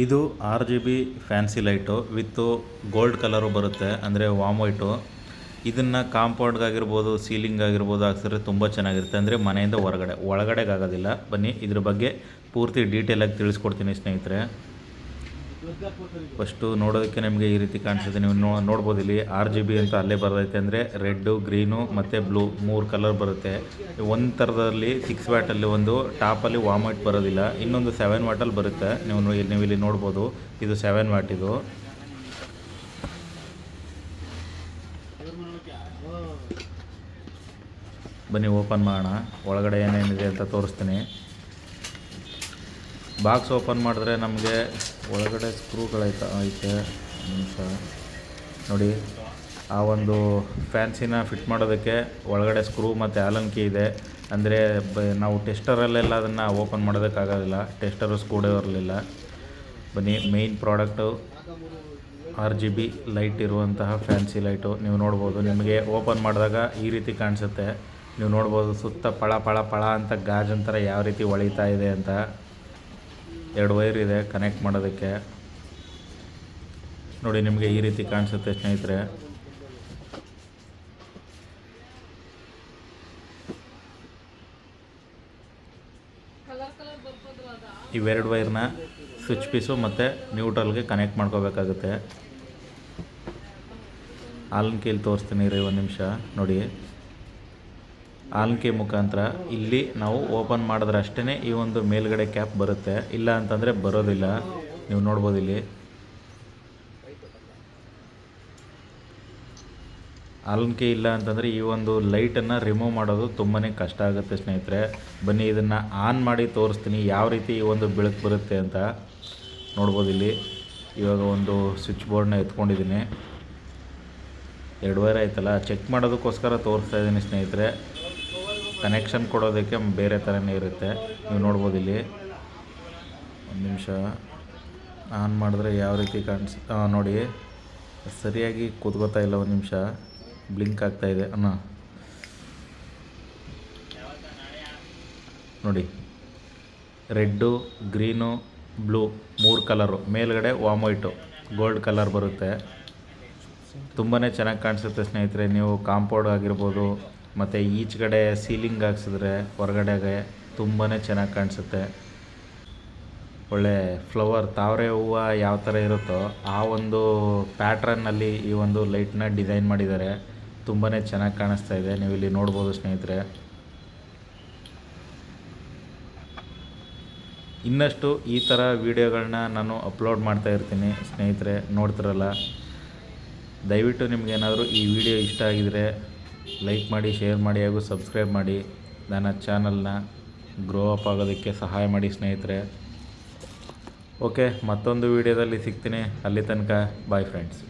ಇದು RGB fancy light ವಿತ್ತು gold colour ಬರುತ್ತೆ, ಅಂದರೆ ವಾಮ್ ವೈಟು. ಇದನ್ನು ಕಾಂಪೌಂಡ್ಗಾಗಿರ್ಬೋದು, ಸೀಲಿಂಗ್ ಆಗಿರ್ಬೋದು ಹಾಕ್ಸಿದ್ರೆ ತುಂಬ ಚೆನ್ನಾಗಿರುತ್ತೆ, ಅಂದರೆ ಮನೆಯಿಂದ ಒಳಗಡೆಗೆ ಆಗೋದಿಲ್ಲ. ಬನ್ನಿ ಇದ್ರ ಬಗ್ಗೆ ಪೂರ್ತಿ ಡೀಟೇಲಾಗಿ ತಿಳಿಸ್ಕೊಡ್ತೀನಿ ಸ್ನೇಹಿತರೆ. ಫಸ್ಟು ನೋಡೋದಕ್ಕೆ ನಿಮಗೆ ಈ ರೀತಿ ಕಾಣಿಸುತ್ತೆ. ನೀವು ನೋಡ್ಬೋದು ಇಲ್ಲಿ RGB ಅಂತ ಅಲ್ಲೇ ಬರ್ತೈತೆ, ಅಂದರೆ ರೆಡ್ಡು, ಗ್ರೀನು ಮತ್ತು ಬ್ಲೂ 3 ಕಲರ್ ಬರುತ್ತೆ. ಒಂದು ಥರದಲ್ಲಿ 6 ವ್ಯಾಟಲ್ಲಿ ಒಂದು ಟಾಪಲ್ಲಿ ವಾಮ್ ವೈಟ್ ಬರೋದಿಲ್ಲ, ಇನ್ನೊಂದು 7 ವ್ಯಾಟಲ್ಲಿ ಬರುತ್ತೆ. ನೀವು ಇಲ್ಲಿ ನೋಡ್ಬೋದು, ಇದು 7 ವ್ಯಾಟ್ ಇದು. ಬನ್ನಿ ಓಪನ್ ಮಾಡೋಣ, ಒಳಗಡೆ ಏನೇನಿದೆ ಅಂತ ತೋರಿಸ್ತೀನಿ. ಬಾಕ್ಸ್ ಓಪನ್ ಮಾಡಿದ್ರೆ ನಮಗೆ ಒಳಗಡೆ ಸ್ಕ್ರೂಗಳೈತೆ ನಿಮಿಷ ನೋಡಿ. ಆ ಒಂದು ಫ್ಯಾನ್ಸಿನ ಫಿಟ್ ಮಾಡೋದಕ್ಕೆ ಒಳಗಡೆ ಸ್ಕ್ರೂ ಮತ್ತು ಆಲನ್ ಕೀ ಇದೆ. ಅಂದರೆ ನಾವು ಟೆಸ್ಟರಲ್ಲೆಲ್ಲ ಅದನ್ನು ಓಪನ್ ಮಾಡೋದಕ್ಕಾಗೋದಿಲ್ಲ, ಟೆಸ್ಟರು ಸ್ಕ್ರೂ ಡ್ರೈವರ್ಲಿಲ್ಲ. ಬನ್ನಿ, ಮೇಯ್ನ್ ಪ್ರಾಡಕ್ಟು RGB ಲೈಟ್ ಇರುವಂತಹ ಫ್ಯಾನ್ಸಿ ಲೈಟು. ನೀವು ನೋಡ್ಬೋದು, ನಿಮಗೆ ಓಪನ್ ಮಾಡಿದಾಗ ಈ ರೀತಿ ಕಾಣಿಸುತ್ತೆ. ನೀವು ನೋಡ್ಬೋದು ಸುತ್ತ ಪಳ ಪಳ ಪಳ ಅಂತ ಗಾಜಂತರ ಯಾವ ರೀತಿ ಹೊಳಿತಾ ಇದೆ ಅಂತ. 2 ವೈರ್ ಇದೆ ಕನೆಕ್ಟ್ ಮಾಡೋದಕ್ಕೆ. ನೋಡಿ, ನಿಮಗೆ ಈ ರೀತಿ ಕಾಣಿಸುತ್ತೆ ಸ್ನೇಹಿತರೆ. ಇವೆರಡು ವೈರ್ನ ಸ್ವಿಚ್ ಪೀಸು ಮತ್ತು ನ್ಯೂಟ್ರಲ್ಗೆ ಕನೆಕ್ಟ್ ಮಾಡ್ಕೋಬೇಕಾಗುತ್ತೆ. ಆಲನ್ ಕೀಲಿ ತೋರಿಸ್ತೀನಿ ರೀ, ಒಂದು ನಿಮಿಷ ನೋಡಿ. ಆಲನ್ ಕೀ ಮುಖಾಂತರ ಇಲ್ಲಿ ನಾವು ಓಪನ್ ಮಾಡಿದ್ರೆ ಅಷ್ಟೇ ಈ ಒಂದು ಮೇಲ್ಗಡೆ ಕ್ಯಾಪ್ ಬರುತ್ತೆ, ಇಲ್ಲ ಅಂತಂದರೆ ಬರೋದಿಲ್ಲ. ನೀವು ನೋಡ್ಬೋದು ಇಲ್ಲಿ ಆಲನ್ ಕೀ ಇಲ್ಲ ಅಂತಂದರೆ ಈ ಒಂದು ಲೈಟನ್ನು ರಿಮೂವ್ ಮಾಡೋದು ತುಂಬಾ ಕಷ್ಟ ಆಗುತ್ತೆ ಸ್ನೇಹಿತರೆ. ಬನ್ನಿ ಇದನ್ನು ಆನ್ ಮಾಡಿ ತೋರಿಸ್ತೀನಿ ಯಾವ ರೀತಿ ಈ ಒಂದು ಬೆಳಕು ಬರುತ್ತೆ ಅಂತ. ನೋಡ್ಬೋದು ಇಲ್ಲಿ ಇವಾಗ ಒಂದು ಸ್ವಿಚ್ ಬೋರ್ಡ್ನ ಎತ್ಕೊಂಡಿದ್ದೀನಿ. 2 ವೈರ್ ಆಯ್ತಲ್ಲ, ಚೆಕ್ ಮಾಡೋದಕ್ಕೋಸ್ಕರ ತೋರಿಸ್ತಾ ಇದ್ದೀನಿ ಸ್ನೇಹಿತರೆ. ಕನೆಕ್ಷನ್ ಕೊಡೋದಕ್ಕೆ ಬೇರೆ ಥರನೇ ಇರುತ್ತೆ. ನೀವು ನೋಡ್ಬೋದು ಇಲ್ಲಿ, ಒಂದು ನಿಮಿಷ ಆನ್ ಮಾಡಿದ್ರೆ ಯಾವ ರೀತಿ ನೋಡಿ, ಸರಿಯಾಗಿ ಕೂತ್ಕೋತಾ ಇಲ್ಲ. ಒಂದು ನಿಮಿಷ, ಬ್ಲಿಂಕ್ ಆಗ್ತಾಯಿದೆ ನೋಡಿ. ರೆಡ್ಡು, ಗ್ರೀನು, ಬ್ಲೂ 3 ಕಲರು, ಮೇಲ್ಗಡೆ ವಾಮ್ ವೈಟು ಗೋಲ್ಡ್ ಕಲರ್ ಬರುತ್ತೆ. ತುಂಬಾ ಚೆನ್ನಾಗಿ ಕಾಣಿಸುತ್ತೆ ಸ್ನೇಹಿತರೆ. ನೀವು ಕಾಂಪೌಂಡ್ ಆಗಿರ್ಬೋದು ಮತ್ತು ಈಚೆಗಡೆ ಸೀಲಿಂಗ್ ಹಾಕ್ಸಿದ್ರೆ ಹೊರಗಡೆಗೆ ತುಂಬಾ ಚೆನ್ನಾಗಿ ಕಾಣಿಸುತ್ತೆ. ಒಳ್ಳೆ ಫ್ಲವರ್ ತಾವರೆ ಹೂವು ಯಾವ ಥರ ಇರುತ್ತೋ ಆ ಒಂದು ಪ್ಯಾಟ್ರನ್ನಲ್ಲಿ ಈ ಒಂದು ಲೈಟ್ನ ಡಿಸೈನ್ ಮಾಡಿದ್ದಾರೆ. ತುಂಬಾ ಚೆನ್ನಾಗಿ ಕಾಣಿಸ್ತಾ ಇದೆ, ನೀವು ಇಲ್ಲಿ ನೋಡ್ಬೋದು ಸ್ನೇಹಿತರೆ. ಇನ್ನಷ್ಟು ಈ ಥರ ವೀಡಿಯೋಗಳನ್ನ ನಾನು ಅಪ್ಲೋಡ್ ಮಾಡ್ತಾ ಇರ್ತೀನಿ ಸ್ನೇಹಿತರೆ, ನೋಡ್ತಿರಲ್ಲ. ದಯವಿಟ್ಟು ನಿಮಗೇನಾದರೂ ಈ ವಿಡಿಯೋ ಇಷ್ಟ ಆಗಿದರೆ ಲೈಕ್ ಮಾಡಿ, ಶೇರ್ ಮಾಡಿ ಹಾಗೂ ಸಬ್ಸ್ಕ್ರೈಬ್ ಮಾಡಿ. ನನ್ನ ಚಾನಲ್ನ ಗ್ರೋ ಅಪ್ ಆಗೋದಕ್ಕೆ ಸಹಾಯ ಮಾಡಿ ಸ್ನೇಹಿತರೆ. ಓಕೆ, ಮತ್ತೊಂದು ವೀಡಿಯೋದಲ್ಲಿ ಸಿಗ್ತೀನಿ. ಅಲ್ಲಿ ತನಕ ಬಾಯ್ ಫ್ರೆಂಡ್ಸ್.